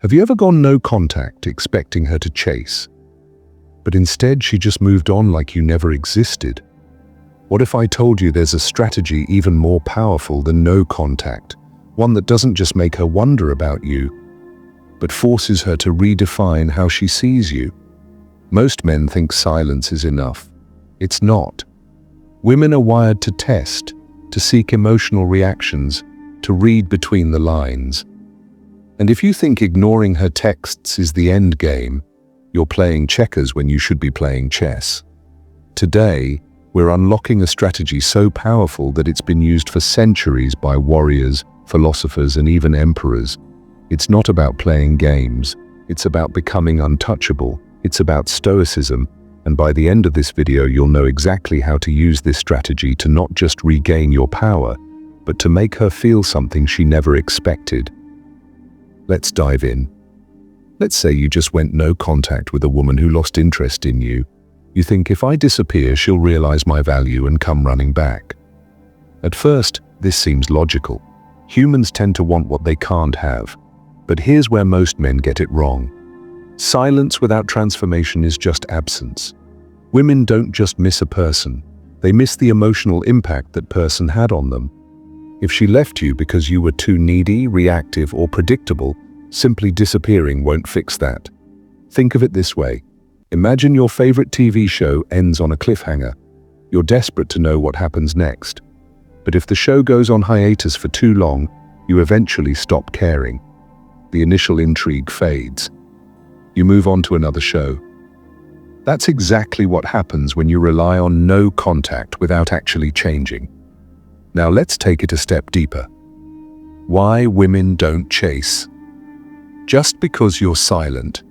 Have you ever gone no contact expecting her to chase? But instead she just moved on like you never existed? What if I told you there's a strategy even more powerful than no contact? One that doesn't just make her wonder about you, but forces her to redefine how she sees you. Most men think silence is enough. It's not. Women are wired to test, to seek emotional reactions, to read between the lines. And if you think ignoring her texts is the end game, you're playing checkers when you should be playing chess. Today, we're unlocking a strategy so powerful that it's been used for centuries by warriors, philosophers, and even emperors. It's not about playing games. It's about becoming untouchable. It's about Stoicism. And by the end of this video, you'll know exactly how to use this strategy to not just regain your power, but to make her feel something she never expected. Let's dive in. Let's say you just went no contact with a woman who lost interest in you. You think, if I disappear, she'll realize my value and come running back. At first, this seems logical. Humans tend to want what they can't have. But here's where most men get it wrong. Silence without transformation is just absence. Women don't just miss a person. They miss the emotional impact that person had on them. If she left you because you were too needy, reactive, or predictable, simply disappearing won't fix that. Think of it this way. Imagine your favorite TV show ends on a cliffhanger. You're desperate to know what happens next. But if the show goes on hiatus for too long, you eventually stop caring. The initial intrigue fades. You move on to another show. That's exactly what happens when you rely on no contact without actually changing. Now let's take it a step deeper. Why women don't chase? Just because you're silent.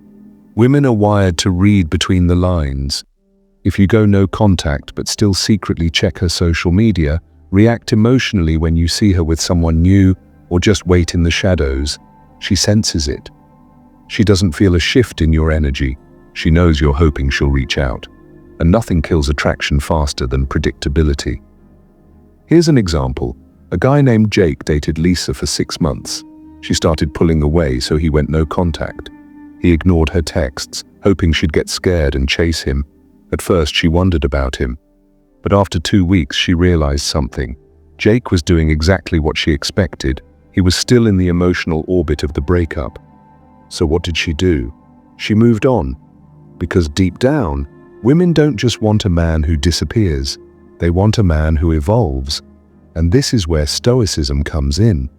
Women are wired to read between the lines. If you go no contact but still secretly check her social media, react emotionally when you see her with someone new, or just wait in the shadows, she senses it. She doesn't feel a shift in your energy. She knows you're hoping she'll reach out. And nothing kills attraction faster than predictability. Here's an example. A guy named Jake dated Lisa for 6 months. She started pulling away, so he went no contact. He ignored her texts, hoping she'd get scared and chase him. At first, she wondered about him. But after 2 weeks, she realized something. Jake was doing exactly what she expected. He was still in the emotional orbit of the breakup. So what did she do? She moved on. Because deep down, women don't just want a man who disappears. They want a man who evolves. And this is where Stoicism comes in.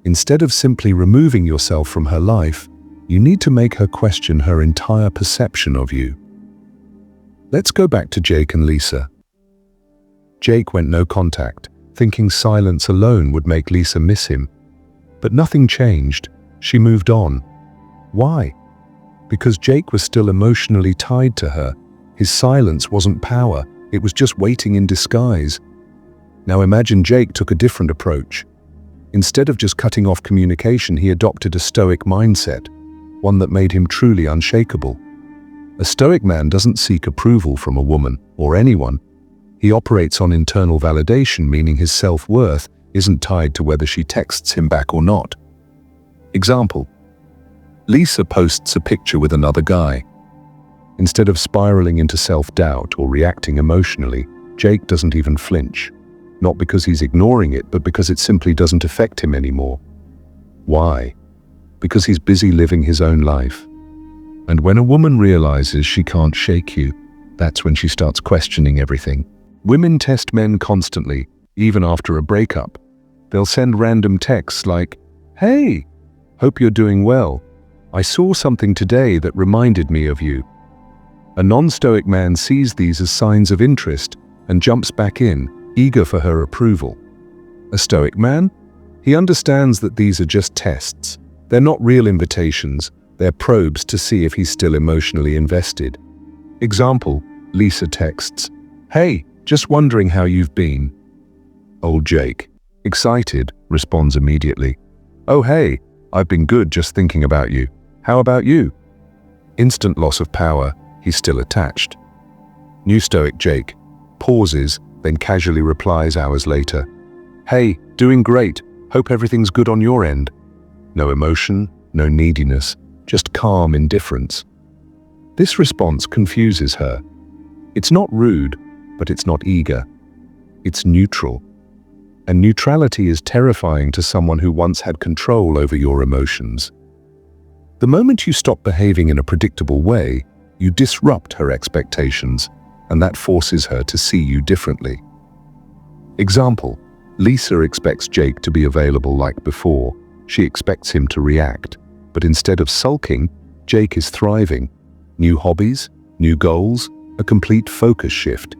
Instead of simply removing yourself from her life, you need to make her question her entire perception of you. Let's go back to Jake and Lisa. Jake went no contact, thinking silence alone would make Lisa miss him. But nothing changed. She moved on. Why? Because Jake was still emotionally tied to her. His silence wasn't power, it was just waiting in disguise. Now imagine Jake took a different approach. Instead of just cutting off communication, he adopted a Stoic mindset, one that made him truly unshakable. A Stoic man doesn't seek approval from a woman or anyone. He operates on internal validation, meaning his self-worth isn't tied to whether she texts him back or not. Example: Lisa posts a picture with another guy. Instead of spiraling into self-doubt or reacting emotionally, Jake doesn't even flinch. Not because he's ignoring it, but because it simply doesn't affect him anymore. Why? Because he's busy living his own life. And when a woman realizes she can't shake you, that's when she starts questioning everything. Women test men constantly, even after a breakup. They'll send random texts like, "Hey, hope you're doing well. I saw something today that reminded me of you." A non-Stoic man sees these as signs of interest and jumps back in, eager for her approval. A Stoic man? He understands that these are just tests. They're not real invitations, they're probes to see if he's still emotionally invested. Example: Lisa texts, "Hey, just wondering how you've been." Old Jake, excited, responds immediately, "Oh hey, I've been good, just thinking about you. How about you?" Instant loss of power, he's still attached. New Stoic Jake pauses, then casually replies hours later, "Hey, doing great. Hope everything's good on your end." No emotion, no neediness, just calm indifference. This response confuses her. It's not rude, but it's not eager. It's neutral. And neutrality is terrifying to someone who once had control over your emotions. The moment you stop behaving in a predictable way, you disrupt her expectations, and that forces her to see you differently. Example: Lisa expects Jake to be available like before. She expects him to react. But instead of sulking, Jake is thriving. New hobbies, new goals, a complete focus shift.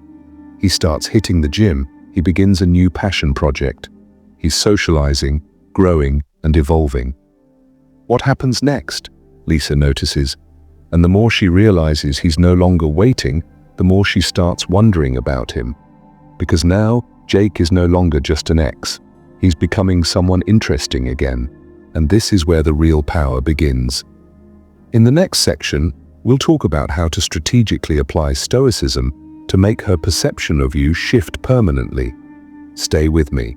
He starts hitting the gym. He begins a new passion project. He's socializing, growing, and evolving. What happens next? Lisa notices. And the more she realizes he's no longer waiting, the more she starts wondering about him. Because now, Jake is no longer just an ex. He's becoming someone interesting again. And this is where the real power begins. In the next section, we'll talk about how to strategically apply Stoicism to make her perception of you shift permanently. Stay with me.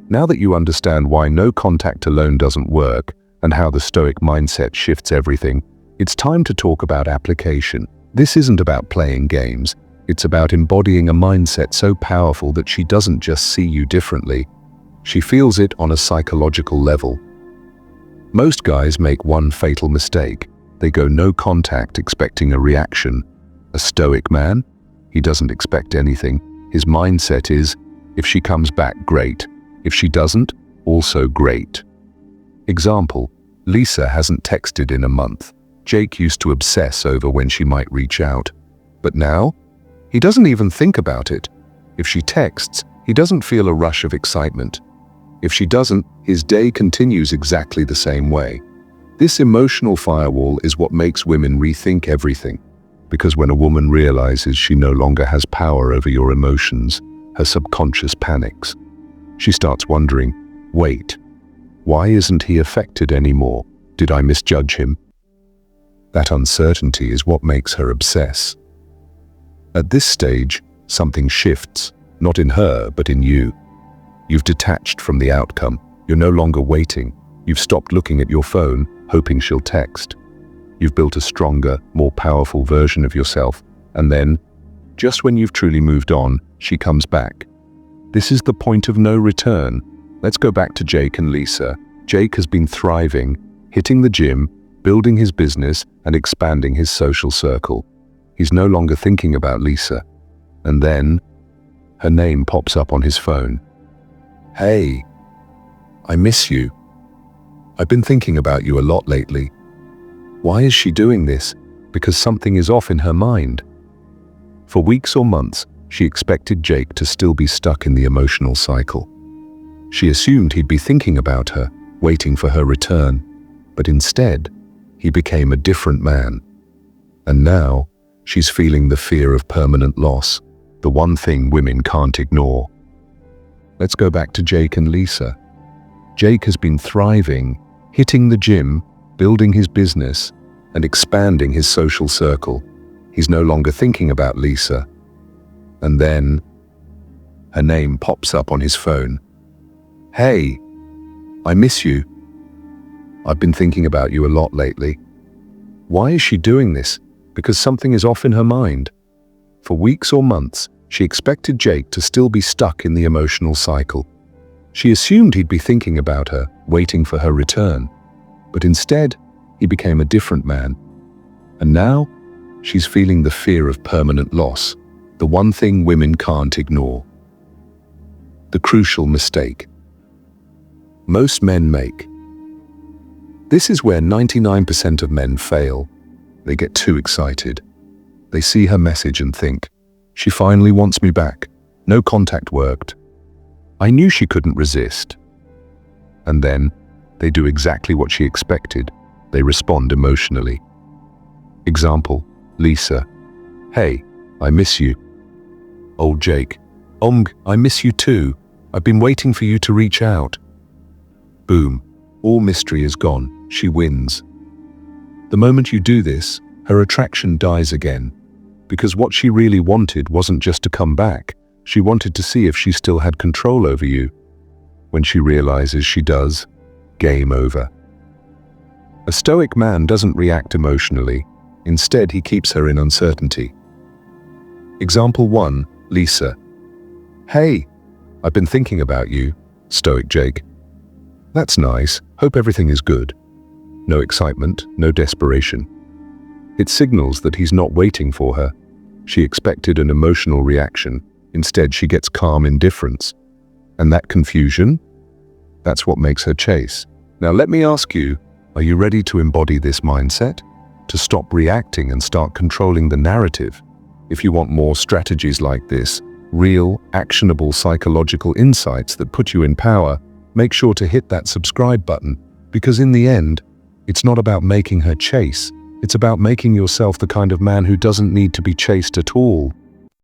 Now that you understand why no contact alone doesn't work and how the Stoic mindset shifts everything, it's time to talk about application. This isn't about playing games. It's about embodying a mindset so powerful that she doesn't just see you differently. She feels it on a psychological level. Most guys make one fatal mistake. They go no contact expecting a reaction. A Stoic man? He doesn't expect anything. His mindset is, if she comes back, great. If she doesn't, also great. Example: Lisa hasn't texted in a month. Jake used to obsess over when she might reach out. But now, he doesn't even think about it. If she texts, he doesn't feel a rush of excitement. If she doesn't, his day continues exactly the same way. This emotional firewall is what makes women rethink everything. Because when a woman realizes she no longer has power over your emotions, her subconscious panics. She starts wondering, wait, why isn't he affected anymore? Did I misjudge him? That uncertainty is what makes her obsess. At this stage, something shifts, not in her, but in you. You've detached from the outcome. You're no longer waiting. You've stopped looking at your phone, hoping she'll text. You've built a stronger, more powerful version of yourself, and then, just when you've truly moved on, she comes back. This is the point of no return. Let's go back to Jake and Lisa. Jake has been thriving, hitting the gym, building his business, and expanding his social circle. He's no longer thinking about Lisa. And then, her name pops up on his phone. Hey, I miss you. I've been thinking about you a lot lately. Why is she doing this? Because something is off in her mind. For weeks or months, she expected Jake to still be stuck in the emotional cycle. She assumed he'd be thinking about her, waiting for her return. But instead, he became a different man. And now, she's feeling the fear of permanent loss, the one thing women can't ignore. Let's go back to Jake and Lisa. Jake has been thriving, hitting the gym, building his business, and expanding his social circle. He's no longer thinking about Lisa. And then, her name pops up on his phone. Hey, I miss you. I've been thinking about you a lot lately. Why is she doing this? Because something is off in her mind. For weeks or months, she expected Jake to still be stuck in the emotional cycle. She assumed he'd be thinking about her, waiting for her return. But instead, he became a different man. And now, she's feeling the fear of permanent loss, the one thing women can't ignore. The crucial mistake most men make. This is where 99% of men fail. They get too excited. They see her message and think, she finally wants me back. No contact worked. I knew she couldn't resist. And then, they do exactly what she expected. They respond emotionally. Example, Lisa. Hey, I miss you. Old Jake. I miss you too. I've been waiting for you to reach out. Boom. All mystery is gone. She wins. The moment you do this, her attraction dies again. Because what she really wanted wasn't just to come back. She wanted to see if she still had control over you. When she realizes she does, game over. A stoic man doesn't react emotionally. Instead, he keeps her in uncertainty. Example 1, Lisa. Hey, I've been thinking about you, Stoic Jake. That's nice. Hope everything is good. No excitement, no desperation. It signals that he's not waiting for her. She expected an emotional reaction. Instead, she gets calm indifference. And that confusion? That's what makes her chase. Now let me ask you, are you ready to embody this mindset? To stop reacting and start controlling the narrative? If you want more strategies like this, real, actionable psychological insights that put you in power, make sure to hit that subscribe button, because in the end, it's not about making her chase. It's about making yourself the kind of man who doesn't need to be chased at all.